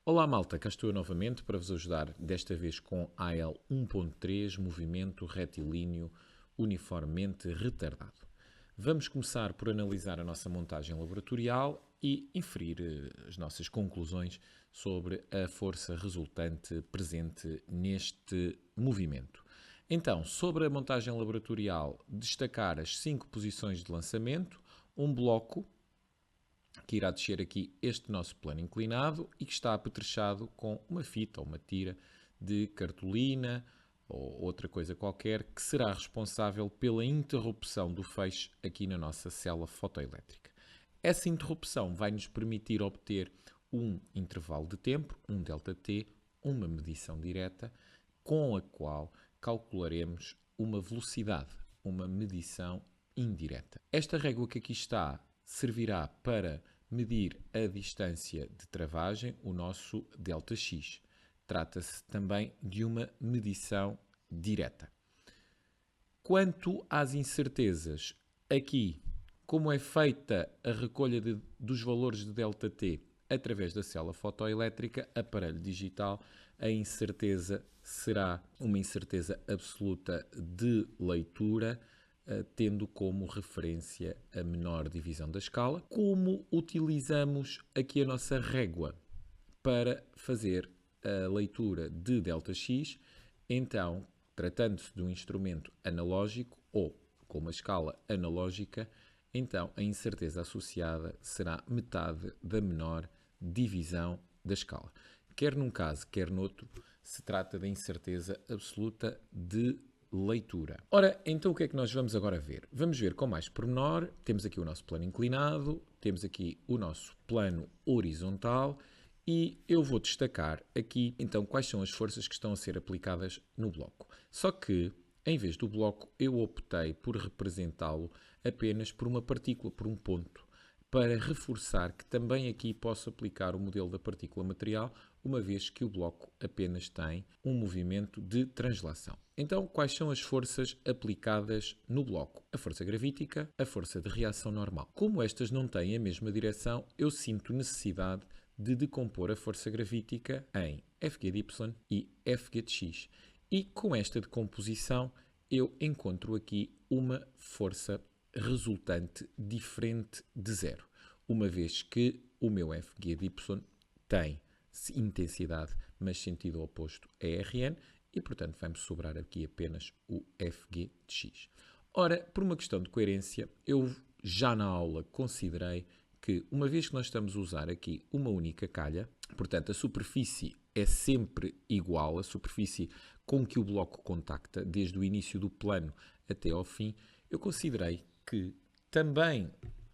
Olá malta, cá estou eu novamente para vos ajudar, desta vez com AL 1.3, movimento retilíneo uniformemente retardado. Vamos começar por analisar a nossa montagem laboratorial e inferir as nossas conclusões sobre a força resultante presente neste movimento. Então, sobre a montagem laboratorial, destacar as 5 posições de lançamento, um bloco que irá descer aqui este nosso plano inclinado e que está apetrechado com uma fita ou uma tira de cartolina ou outra coisa qualquer que será responsável pela interrupção do feixe aqui na nossa célula fotoelétrica. Essa interrupção vai nos permitir obter um intervalo de tempo, um ΔT, uma medição direta, com a qual calcularemos uma velocidade, uma medição indireta. Esta régua que aqui está servirá para medir a distância de travagem, o nosso ΔX. Trata-se também de uma medição direta. Quanto às incertezas, aqui, como é feita a recolha dos valores de ΔT através da célula fotoelétrica, aparelho digital, a incerteza será uma incerteza absoluta de leitura, tendo como referência a menor divisão da escala. Como utilizamos aqui a nossa régua para fazer a leitura de ΔX, então, tratando-se de um instrumento analógico ou com uma escala analógica, então a incerteza associada será metade da menor divisão da escala. Quer num caso, quer noutro, se trata da incerteza absoluta de leitura. Ora, então o que é que nós vamos agora ver? Vamos ver com mais pormenor. Temos aqui o nosso plano inclinado, temos aqui o nosso plano horizontal e eu vou destacar aqui, então, quais são as forças que estão a ser aplicadas no bloco. Só que, em vez do bloco, eu optei por representá-lo apenas por uma partícula, por um ponto, para reforçar que também aqui posso aplicar o modelo da partícula material, uma vez que o bloco apenas tem um movimento de translação. Então, quais são as forças aplicadas no bloco? A força gravítica, a força de reação normal. Como estas não têm a mesma direção, eu sinto necessidade de decompor a força gravítica em Fg de y e Fg de x. E com esta decomposição, eu encontro aqui uma força resultante diferente de zero, uma vez que o meu Fg de y tem intensidade, mas sentido oposto é Rn, e portanto vai-me sobrar aqui apenas o Fg de x. Ora, por uma questão de coerência, eu já na aula considerei que, uma vez que nós estamos a usar aqui uma única calha, portanto a superfície é sempre igual, a superfície com que o bloco contacta, desde o início do plano até ao fim, eu considerei que também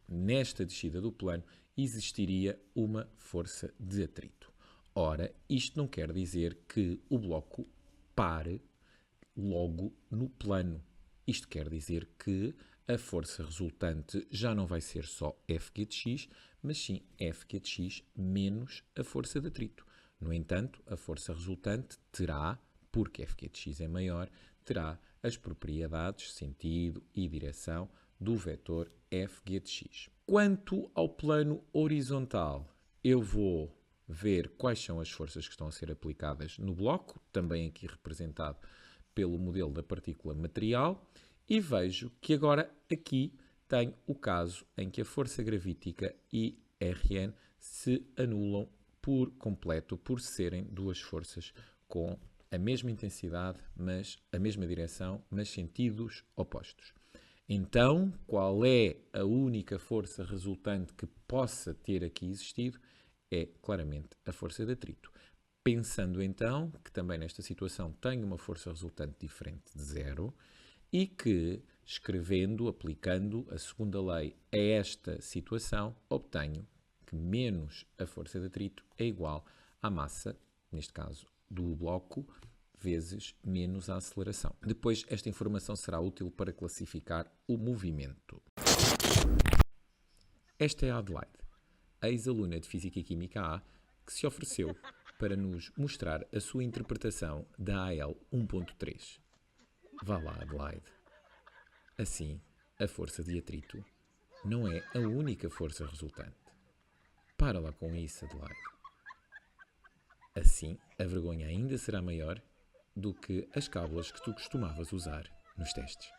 nesta descida do plano existiria uma força de atrito. Ora, isto não quer dizer que o bloco pare logo no plano. Isto quer dizer que a força resultante já não vai ser só Fg de x, mas sim Fg de x menos a força de atrito. No entanto, a força resultante terá, porque Fg de x é maior, terá as propriedades, sentido e direção do vetor Fg de x. Quanto ao plano horizontal, eu vou ver quais são as forças que estão a ser aplicadas no bloco, também aqui representado pelo modelo da partícula material, e vejo que agora aqui tem o caso em que a força gravítica e Rn se anulam por completo, por serem duas forças com a mesma intensidade, mas a mesma direção, mas sentidos opostos. Então, qual é a única força resultante que possa ter aqui existido? É claramente a força de atrito. Pensando então que também nesta situação tenho uma força resultante diferente de zero e que, escrevendo, aplicando a segunda lei a esta situação, obtenho que menos a força de atrito é igual à massa, neste caso do bloco, vezes menos a aceleração. Depois, esta informação será útil para classificar o movimento. Esta é a Adelaide, a ex-aluna de Física e Química A, que se ofereceu para nos mostrar a sua interpretação da AL 1.3. Vá lá, Adelaide. Assim, a força de atrito não é a única força resultante. Para lá com isso, Adelaide. Assim, a vergonha ainda será maior do que as cábulas que tu costumavas usar nos testes.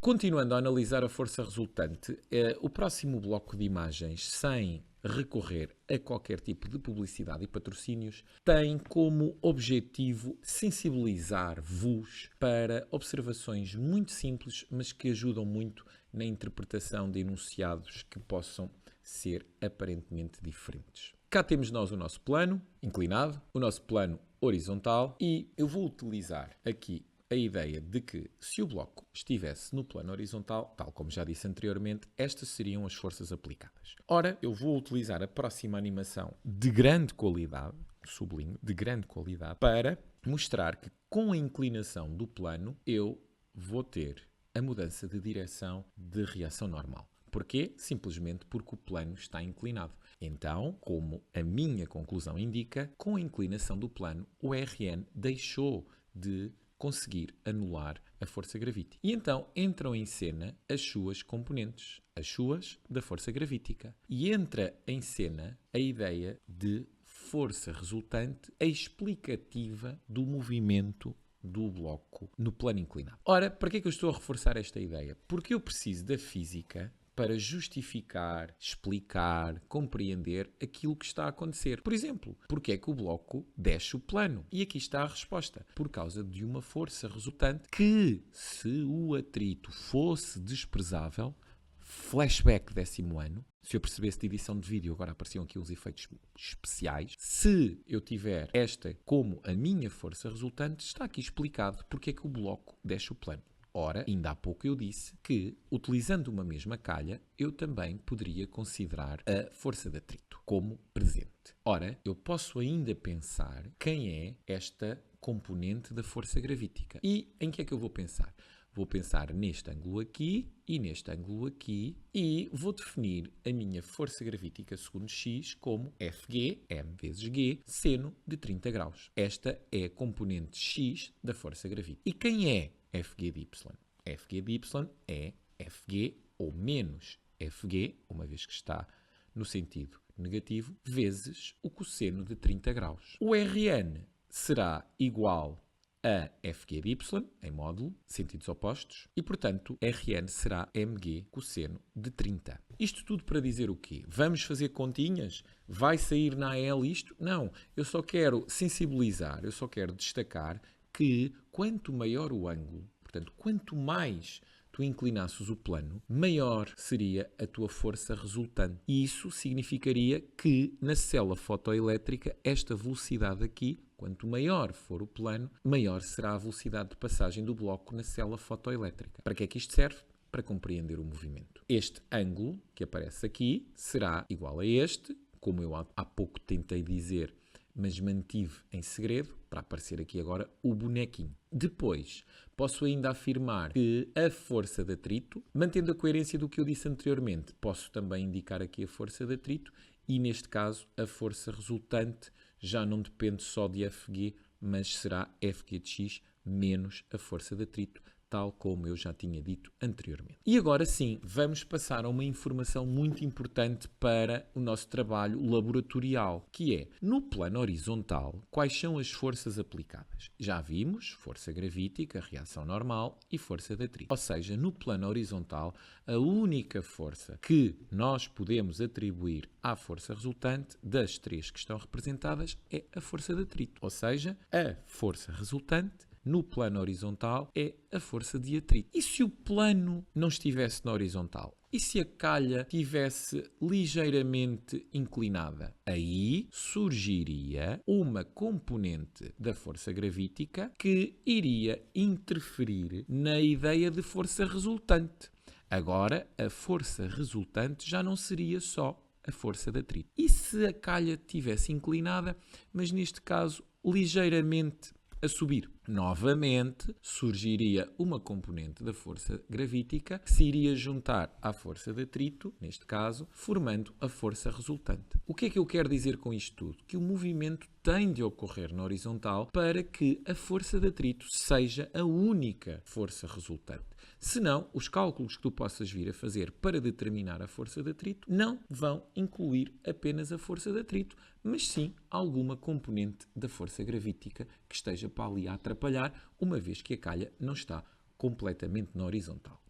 Continuando a analisar a força resultante, o próximo bloco de imagens, sem recorrer a qualquer tipo de publicidade e patrocínios, tem como objetivo sensibilizar-vos para observações muito simples, mas que ajudam muito na interpretação de enunciados que possam ser aparentemente diferentes. Cá temos nós o nosso plano inclinado, o nosso plano horizontal, e eu vou utilizar aqui a ideia de que, se o bloco estivesse no plano horizontal, tal como já disse anteriormente, estas seriam as forças aplicadas. Ora, eu vou utilizar a próxima animação de grande qualidade, sublinho, de grande qualidade, para mostrar que com a inclinação do plano eu vou ter a mudança de direção de reação normal. Porquê? Simplesmente porque o plano está inclinado. Então, como a minha conclusão indica, com a inclinação do plano, o RN deixou de conseguir anular a força gravítica. E então entram em cena as suas componentes, as suas da força gravítica. E entra em cena a ideia de força resultante explicativa do movimento do bloco no plano inclinado. Ora, para que é que eu estou a reforçar esta ideia? Porque eu preciso da física para justificar, explicar, compreender aquilo que está a acontecer. Por exemplo, porque é que o bloco desce o plano? E aqui está a resposta. Por causa de uma força resultante que, se o atrito fosse desprezável, flashback 10º ano, se eu percebesse de edição de vídeo, agora apareciam aqui uns efeitos especiais. Se eu tiver esta como a minha força resultante, está aqui explicado porque é que o bloco desce o plano. Ora, ainda há pouco eu disse que, utilizando uma mesma calha, eu também poderia considerar a força de atrito como presente. Ora, eu posso ainda pensar quem é esta componente da força gravítica. E em que é que eu vou pensar? Vou pensar neste ângulo aqui e neste ângulo aqui e vou definir a minha força gravítica segundo x como Fg, m vezes g, seno de 30 graus. Esta é a componente x da força gravítica. E quem é Fg de y? Fg de y é Fg ou menos Fg, uma vez que está no sentido negativo, vezes o cosseno de 30 graus. O Rn será igual a Fg de y, em módulo, sentidos opostos, e, portanto, Rn será mg cosseno de 30. Isto tudo para dizer o quê? Vamos fazer continhas? Vai sair na AL isto? Não, eu só quero sensibilizar, eu só quero destacar que quanto maior o ângulo, portanto, quanto mais tu inclinasses o plano, maior seria a tua força resultante. E isso significaria que na célula fotoelétrica, esta velocidade aqui, quanto maior for o plano, maior será a velocidade de passagem do bloco na célula fotoelétrica. Para que é que isto serve? Para compreender o movimento. Este ângulo que aparece aqui será igual a este, como eu há pouco tentei dizer, mas mantive em segredo, para aparecer aqui agora o bonequinho. Depois, posso ainda afirmar que a força de atrito, mantendo a coerência do que eu disse anteriormente, posso também indicar aqui a força de atrito e, neste caso, a força resultante já não depende só de Fg, mas será Fg de x menos a força de atrito, tal como eu já tinha dito anteriormente. E agora sim, vamos passar a uma informação muito importante para o nosso trabalho laboratorial, que é, no plano horizontal, quais são as forças aplicadas? Já vimos força gravítica, reação normal e força de atrito. Ou seja, no plano horizontal, a única força que nós podemos atribuir à força resultante das três que estão representadas é a força de atrito. Ou seja, a força resultante no plano horizontal é a força de atrito. E se o plano não estivesse na horizontal? E se a calha estivesse ligeiramente inclinada? Aí surgiria uma componente da força gravítica que iria interferir na ideia de força resultante. Agora, a força resultante já não seria só a força de atrito. E se a calha estivesse inclinada, mas neste caso ligeiramente a subir? Novamente surgiria uma componente da força gravítica que se iria juntar à força de atrito, neste caso, formando a força resultante. O que é que eu quero dizer com isto tudo? Que o movimento tem de ocorrer na horizontal para que a força de atrito seja a única força resultante. Senão, os cálculos que tu possas vir a fazer para determinar a força de atrito não vão incluir apenas a força de atrito, mas sim alguma componente da força gravítica que esteja para ali a atrapalhar, uma vez que a calha não está completamente na horizontal.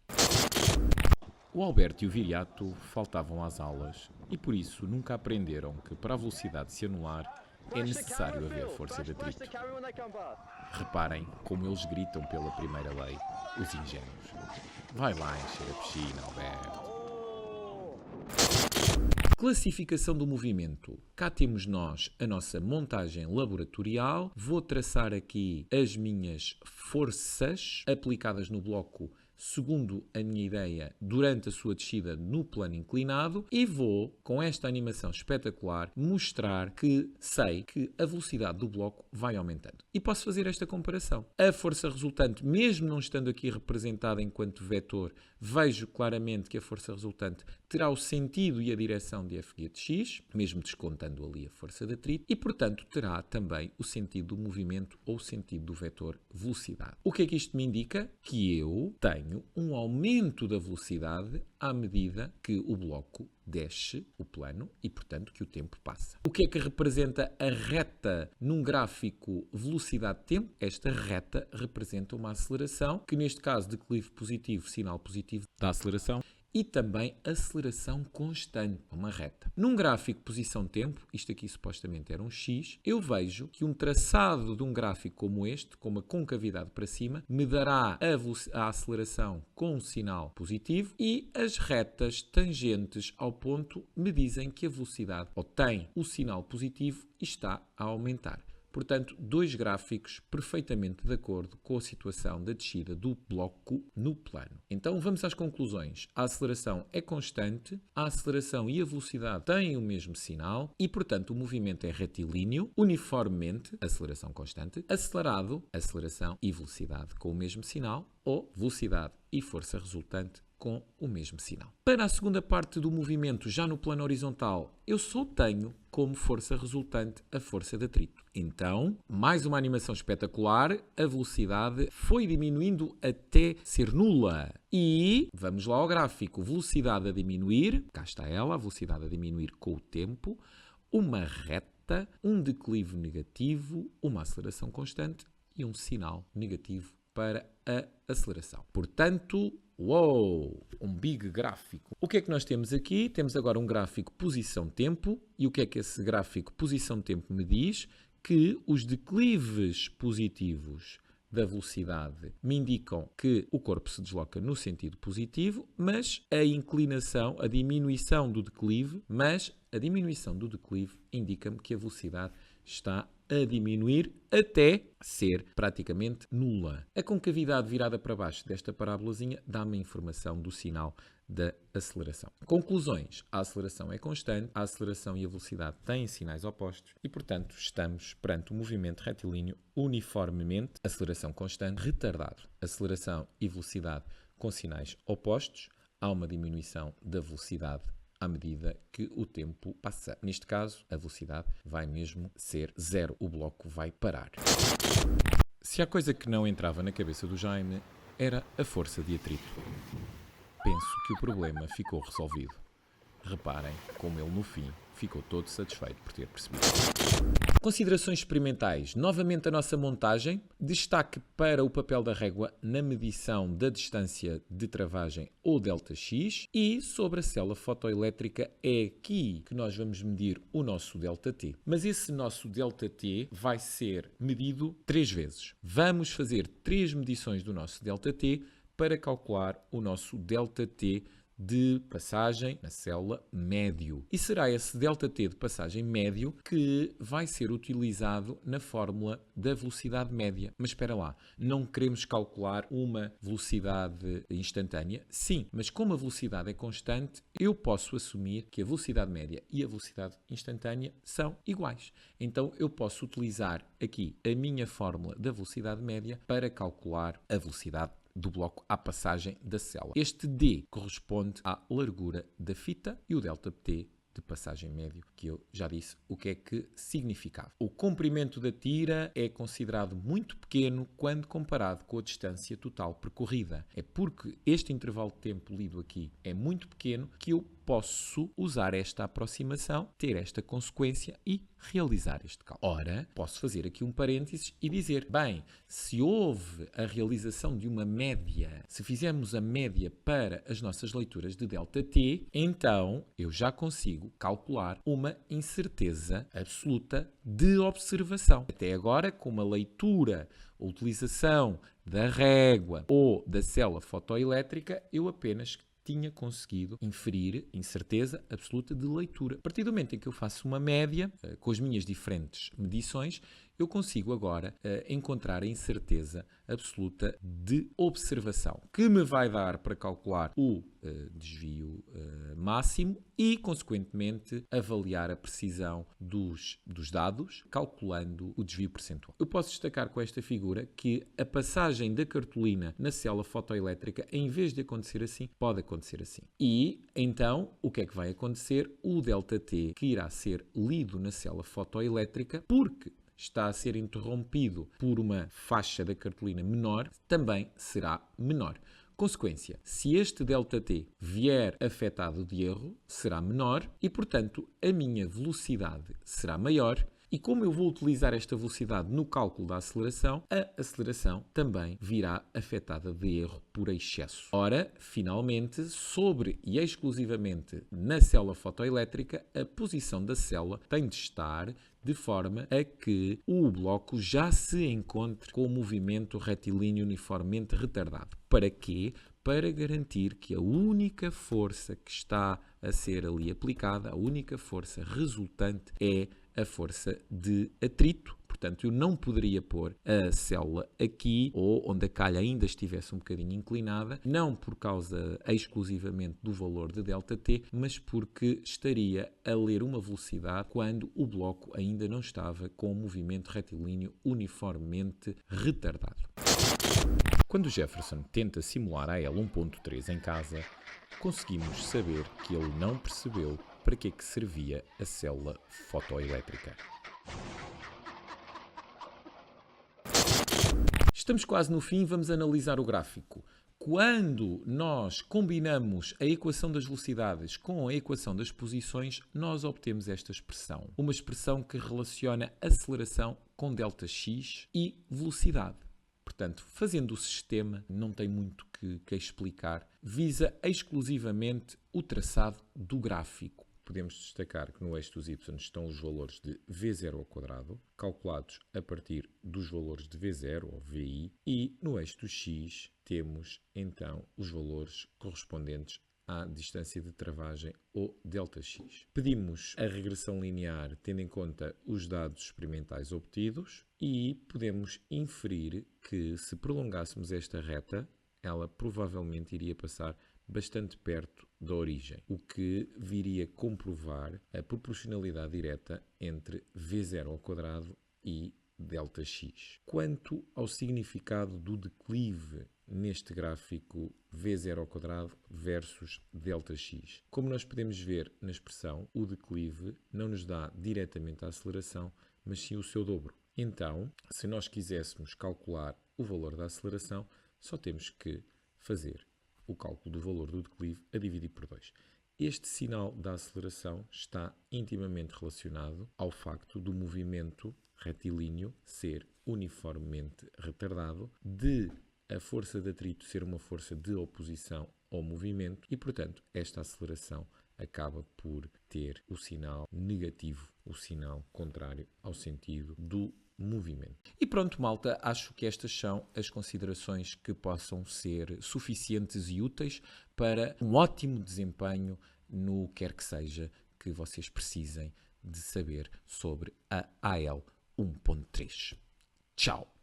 O Alberto e o Viriato faltavam às aulas e por isso nunca aprenderam que para a velocidade se anular é necessário haver força de atrito. Reparem como eles gritam pela primeira lei, os ingênuos. Vai lá encher a piscina, Alberto. Classificação do movimento. Cá temos nós a nossa montagem laboratorial. Vou traçar aqui as minhas forças aplicadas no bloco segundo a minha ideia durante a sua descida no plano inclinado e vou, com esta animação espetacular, mostrar que sei que a velocidade do bloco vai aumentando. E posso fazer esta comparação. A força resultante, mesmo não estando aqui representada enquanto vetor, vejo claramente que a força resultante terá o sentido e a direção de f' de x, mesmo descontando ali a força de atrito, e, portanto, terá também o sentido do movimento ou o sentido do vetor velocidade. O que é que isto me indica? Que eu tenho um aumento da velocidade à medida que o bloco desce o plano e, portanto, que o tempo passa. O que é que representa a reta num gráfico velocidade-tempo? Esta reta representa uma aceleração, que neste caso declive positivo, sinal positivo da aceleração, e também aceleração constante, uma reta. Num gráfico posição-tempo, isto aqui supostamente era um X, eu vejo que um traçado de um gráfico como este, com uma concavidade para cima, me dará a aceleração com um sinal positivo e as retas tangentes ao ponto me dizem que a velocidade ou tem o sinal positivo e está a aumentar. Portanto, dois gráficos perfeitamente de acordo com a situação da descida do bloco no plano. Então, vamos às conclusões. A aceleração é constante, a aceleração e a velocidade têm o mesmo sinal e, portanto, o movimento é retilíneo, uniformemente, aceleração constante, acelerado, aceleração e velocidade com o mesmo sinal, ou velocidade e força resultante com o mesmo sinal. Para a segunda parte do movimento, já no plano horizontal, eu só tenho como força resultante a força de atrito. Então, mais uma animação espetacular, a velocidade foi diminuindo até ser nula. E vamos lá ao gráfico, velocidade a diminuir, cá está ela, a velocidade a diminuir com o tempo, uma reta, um declive negativo, uma aceleração constante e um sinal negativo para a aceleração. Portanto, uou, um big gráfico. O que é que nós temos aqui? Temos agora um gráfico posição-tempo. E o que é que esse gráfico posição-tempo me diz? Que os declives positivos da velocidade me indicam que o corpo se desloca no sentido positivo, mas a inclinação, a diminuição do declive, indica-me que a velocidade está a diminuir até ser praticamente nula. A concavidade virada para baixo desta parábolazinha dá-me a informação do sinal da aceleração. Conclusões. A aceleração é constante, a aceleração e a velocidade têm sinais opostos e, portanto, estamos perante um movimento retilíneo uniformemente, aceleração constante, retardado. Aceleração e velocidade com sinais opostos, há uma diminuição da velocidade à medida que o tempo passa. Neste caso, a velocidade vai mesmo ser zero. O bloco vai parar. Se há coisa que não entrava na cabeça do Jaime, era a força de atrito. Penso que o problema ficou resolvido. Reparem como ele, no fim, ficou todo satisfeito por ter percebido. Considerações experimentais. Novamente a nossa montagem. Destaque para o papel da régua na medição da distância de travagem ou ΔX. E sobre a célula fotoelétrica é aqui que nós vamos medir o nosso ΔT. Mas esse nosso ΔT vai ser medido 3 vezes. Vamos fazer 3 medições do nosso ΔT para calcular o nosso ΔT de passagem na célula médio. E será esse ΔT de passagem médio que vai ser utilizado na fórmula da velocidade média. Mas espera lá, não queremos calcular uma velocidade instantânea? Sim, mas como a velocidade é constante, eu posso assumir que a velocidade média e a velocidade instantânea são iguais. Então eu posso utilizar aqui a minha fórmula da velocidade média para calcular a velocidade do bloco à passagem da célula. Este D corresponde à largura da fita e o ΔT de passagem médio, que eu já disse o que é que significava. O comprimento da tira é considerado muito pequeno quando comparado com a distância total percorrida. É porque este intervalo de tempo lido aqui é muito pequeno que eu posso usar esta aproximação, ter esta consequência e realizar este cálculo. Ora, posso fazer aqui um parênteses e dizer, bem, se houve a realização de uma média, se fizermos a média para as nossas leituras de ΔT, então eu já consigo calcular uma incerteza absoluta de observação. Até agora, com uma leitura, a utilização da régua ou da célula fotoelétrica, eu apenas tinha conseguido inferir incerteza absoluta de leitura. A partir do momento em que eu faço uma média com as minhas diferentes medições, eu consigo agora encontrar a incerteza absoluta de observação, que me vai dar para calcular o desvio máximo e, consequentemente, avaliar a precisão dos dados, calculando o desvio percentual. Eu posso destacar com esta figura que a passagem da cartolina na célula fotoelétrica, em vez de acontecer assim, pode acontecer assim. E, então, o que é que vai acontecer? O ΔT, que irá ser lido na célula fotoelétrica, porque está a ser interrompido por uma faixa da cartolina menor, também será menor. Consequência, se este ΔT vier afetado de erro, será menor e, portanto, a minha velocidade será maior. E como eu vou utilizar esta velocidade no cálculo da aceleração, a aceleração também virá afetada de erro por excesso. Ora, finalmente, sobre e exclusivamente na célula fotoelétrica, a posição da célula tem de estar de forma a que o bloco já se encontre com o movimento retilíneo uniformemente retardado. Para quê? Para garantir que a única força que está a ser ali aplicada, a única força resultante é a força de atrito. Portanto, eu não poderia pôr a célula aqui ou onde a calha ainda estivesse um bocadinho inclinada, não por causa exclusivamente do valor de ΔT, mas porque estaria a ler uma velocidade quando o bloco ainda não estava com o movimento retilíneo uniformemente retardado. Quando Jefferson tenta simular a AL 1.3 em casa, conseguimos saber que ele não percebeu para que é que servia a célula fotoelétrica. Estamos quase no fim, vamos analisar o gráfico. Quando nós combinamos a equação das velocidades com a equação das posições, nós obtemos esta expressão. Uma expressão que relaciona aceleração com Δx e velocidade. Portanto, fazendo o sistema, não tem muito que explicar, visa exclusivamente o traçado do gráfico. Podemos destacar que no eixo dos y estão os valores de v0 ao quadrado, calculados a partir dos valores de v0 ou vi, e no eixo do x temos então os valores correspondentes à distância de travagem ou Δx. Pedimos a regressão linear tendo em conta os dados experimentais obtidos e podemos inferir que se prolongássemos esta reta, ela provavelmente iria passar bastante perto da origem, o que viria comprovar a proporcionalidade direta entre v0 ao quadrado e Δx. Quanto ao significado do declive neste gráfico v0 ao quadrado versus Δx, como nós podemos ver na expressão, o declive não nos dá diretamente a aceleração, mas sim o seu dobro. Então, se nós quiséssemos calcular o valor da aceleração, só temos que fazer o cálculo do valor do declive a dividir por 2. Este sinal da aceleração está intimamente relacionado ao facto do movimento retilíneo ser uniformemente retardado, de a força de atrito ser uma força de oposição ao movimento e, portanto, esta aceleração acaba por ter o sinal negativo, o sinal contrário ao sentido do movimento. E pronto, malta, acho que estas são as considerações que possam ser suficientes e úteis para um ótimo desempenho no quer que seja que vocês precisem de saber sobre a AL 1.3. Tchau!